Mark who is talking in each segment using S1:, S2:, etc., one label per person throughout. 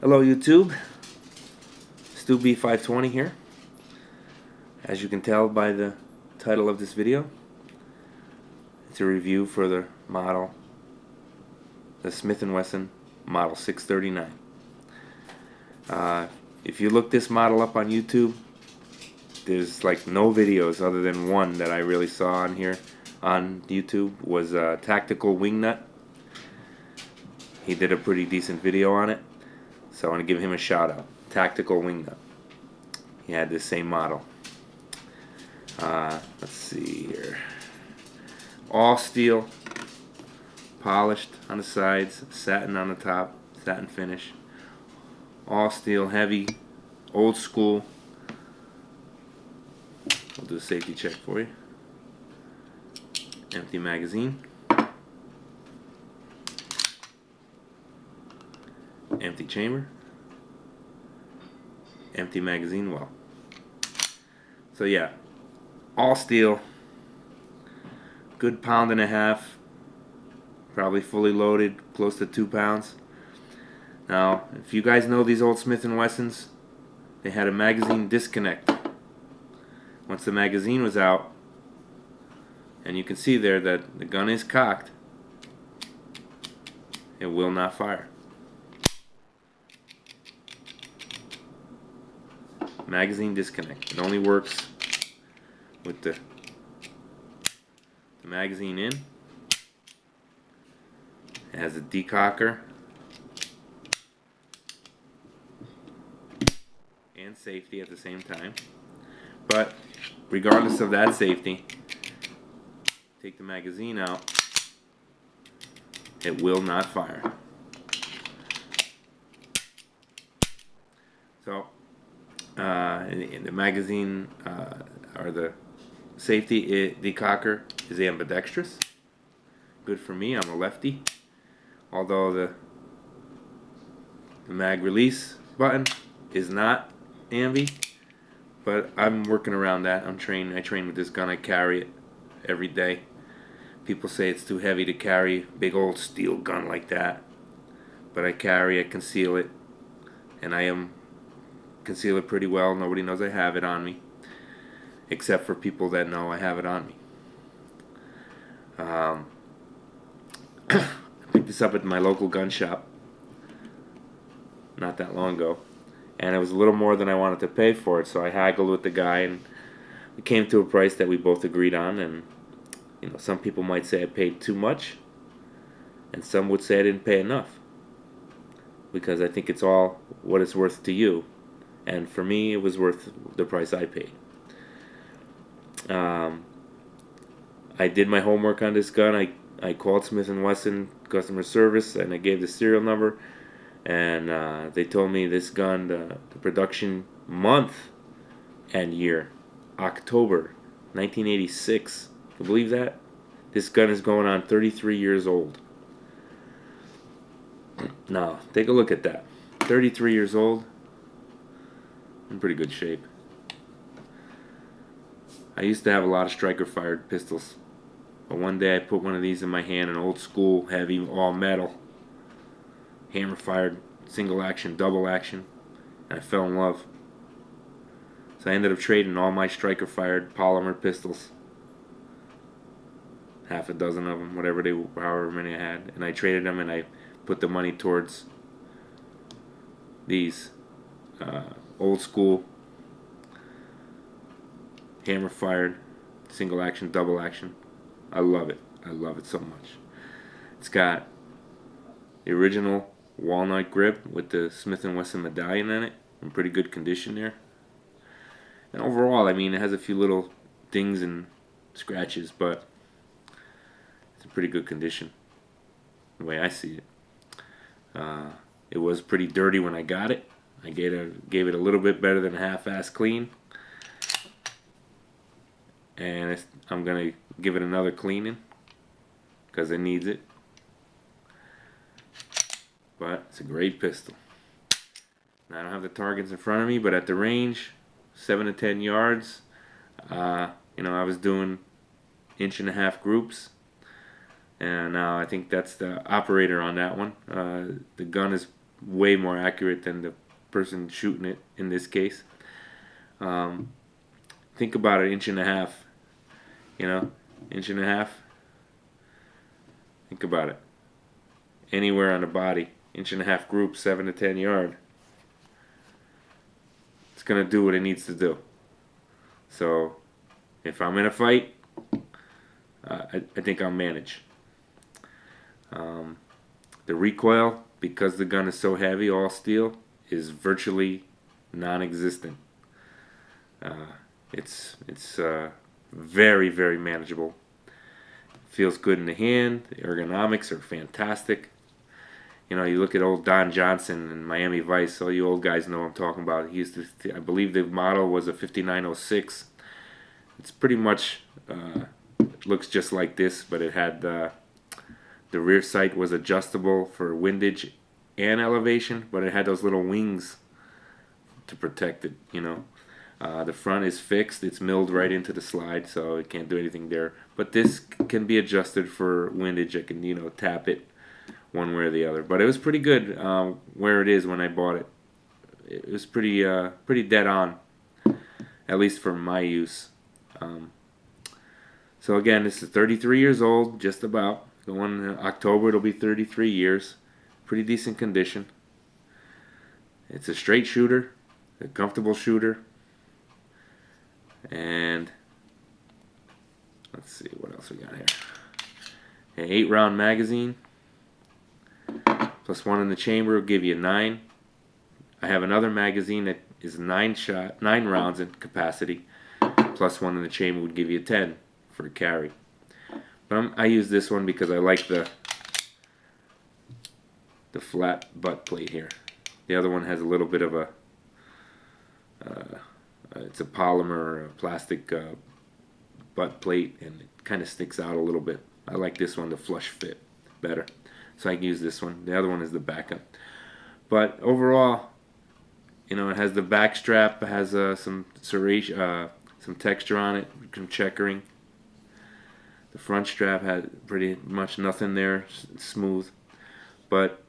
S1: Hello YouTube, Stu B520 here. As you can tell by the title of this video, it's a review for the model, the Smith & Wesson Model 639. If you look this model up on YouTube, there's like no videos other than one that I really saw on here on YouTube. Was a Tactical Wingnut. He did a pretty decent video on it, so I want to give him a shout out. Tactical Wingnut. He had this same model. Let's see here. All steel, polished on the sides, satin on the top, satin finish. All steel, heavy, old school. I'll do a safety check for you. Empty magazine. Empty chamber. Empty magazine well. So yeah, all steel. Good pound and a half. Probably fully loaded, close to 2 pounds. Now, if you guys know these old Smith & Wessons, they had a magazine disconnect. Once the magazine was out, and you can see there that the gun is cocked, it will not fire. Magazine disconnect. It only works with the magazine in. It has a decocker and safety at the same time. But regardless of that safety, take the magazine out, it will not fire. So in the magazine or the safety decocker is ambidextrous. Good for me, I'm a lefty. Although the mag release button is not ambi, but I'm working around that. I train with this gun. I carry it every day. People say it's too heavy to carry a big old steel gun like that, but I conceal it, and I conceal it pretty well. Nobody knows I have it on me, except for people that know I have it on me. I picked this up at my local gun shop not that long ago, and it was a little more than I wanted to pay for it, so I haggled with the guy, and we came to a price that we both agreed on. And you know, some people might say I paid too much, and some would say I didn't pay enough, because I think it's all what it's worth to you, and for me it was worth the price I paid. I did my homework on this gun. I called Smith & Wesson customer service, and I gave the serial number, and they told me this gun, the production month and year, October 1986. Can you believe that? This gun is going on 33 years old. Now, take a look at that. 33 years old. In pretty good shape. I used to have a lot of striker-fired pistols, but one day I put one of these in my hand, an old school, heavy, all metal, hammer-fired, single action, double action, and I fell in love. So I ended up trading all my striker-fired polymer pistols, half a dozen of them, however many I had, and I traded them, and I put the money towards these old school, hammer fired, single action, double action. I love it. I love it so much. It's got the original walnut grip with the Smith & Wesson medallion in it, in pretty good condition there. And overall, I mean, it has a few little dings and scratches, but it's in pretty good condition, the way I see it. It was pretty dirty when I got it. I gave it a little bit better than a half-ass clean. And I'm going to give it another cleaning because it needs it. But it's a great pistol. Now, I don't have the targets in front of me, but at the range, 7 to 10 yards, I was doing 1.5-inch groups. And I think that's the operator on that one. The gun is way more accurate than the person shooting it in this case. Um, think about an inch and a half, you know, inch and a half. Think about it. Anywhere on the body, inch and a half group, 7 to 10 yard. It's gonna do what it needs to do. So, if I'm in a fight, I think I'll manage. The recoil, because the gun is so heavy, all steel, is virtually non-existent. It's very, very manageable. Feels good in the hand. The ergonomics are fantastic. You know, you look at old Don Johnson in Miami Vice. All you old guys know what I'm talking about. He used to, I believe the model was a 5906. It's pretty much looks just like this, but it had the rear sight was adjustable for windage and elevation, but it had those little wings to protect it. You know, the front is fixed. It's milled right into the slide, so it can't do anything there. But this can be adjusted for windage. I can, you know, tap it one way or the other. But it was pretty good where it is when I bought it. It was pretty dead on, at least for my use. So again, this is 33 years old, just about. Going in October, it'll be 33 years. Pretty decent condition. It's a straight shooter, a comfortable shooter. And let's see what else we got here. An 8-round magazine. Plus 1 in the chamber will give you 9. I have another magazine that is 9 rounds in capacity. Plus 1 in the chamber would give you 10 for a carry. But I use this one because I like the flat butt plate here. The other one has a little bit of a it's a polymer or a plastic butt plate, and it kind of sticks out a little bit. I like this one, the flush fit, better. So I can use this one. The other one is the backup. But overall, you know, it has the back strap. It has some serration, some texture on it, some checkering. The front strap had pretty much nothing there, smooth, but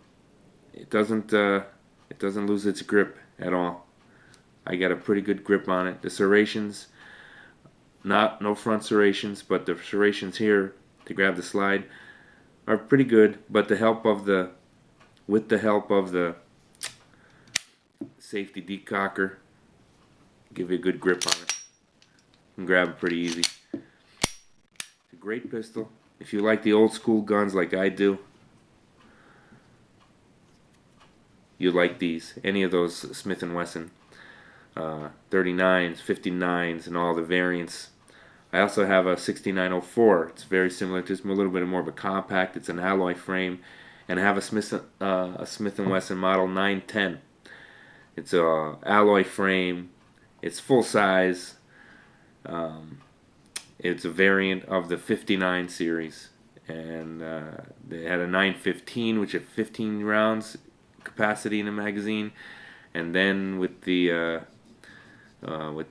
S1: it doesn't lose its grip at all. I got a pretty good grip on it. The serrations, no front serrations, but the serrations here to grab the slide are pretty good. But with the help of the safety decocker, give you a good grip on it. You can grab it pretty easy. It's a great pistol. If you like the old school guns like I do, you like these. Any of those Smith & Wesson 39s, 59s, and all the variants. I also have a 6904. It's very similar to this, a little bit more of a compact. It's an alloy frame, and I have a Smith & Wesson model 910. It's a alloy frame. It's full size. It's a variant of the 59 series, and they had a 915, which had 15 rounds capacity in the magazine, and then with the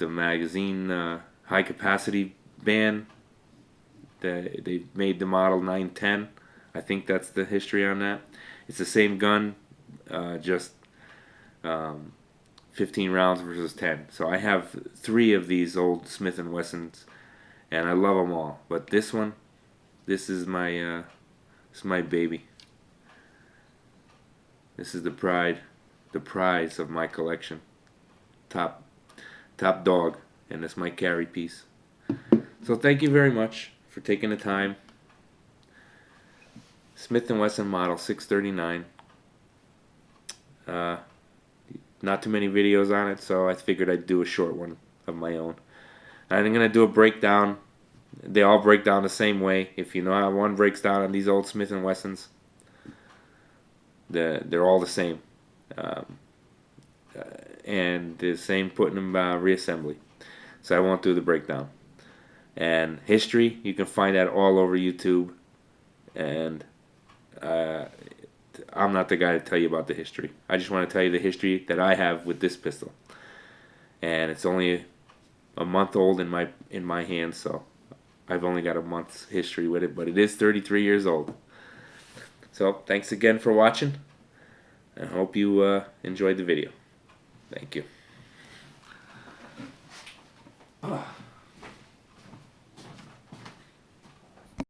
S1: magazine high capacity band, they made the model 910. I think that's the history on that. It's the same gun, just 15 rounds versus 10. So I have 3 of these old Smith & Wessons, and I love them all. But this one, this is my baby. This is the prize of my collection. Top dog, and it's my carry piece. So thank you very much for taking the time. Smith & Wesson model 639. Not too many videos on it, so I figured I'd do a short one of my own. And I'm going to do a breakdown. They all break down the same way. If you know how one breaks down on these old Smith & Wessons, they're all the same. And the same putting them reassembly. So I won't do the breakdown. And history, you can find that all over YouTube. And I'm not the guy to tell you about the history. I just want to tell you the history that I have with this pistol. And it's only a month old in my hands, so I've only got a month's history with it, but it is 33 years old. So thanks again for watching. I hope you enjoyed the video. Thank you.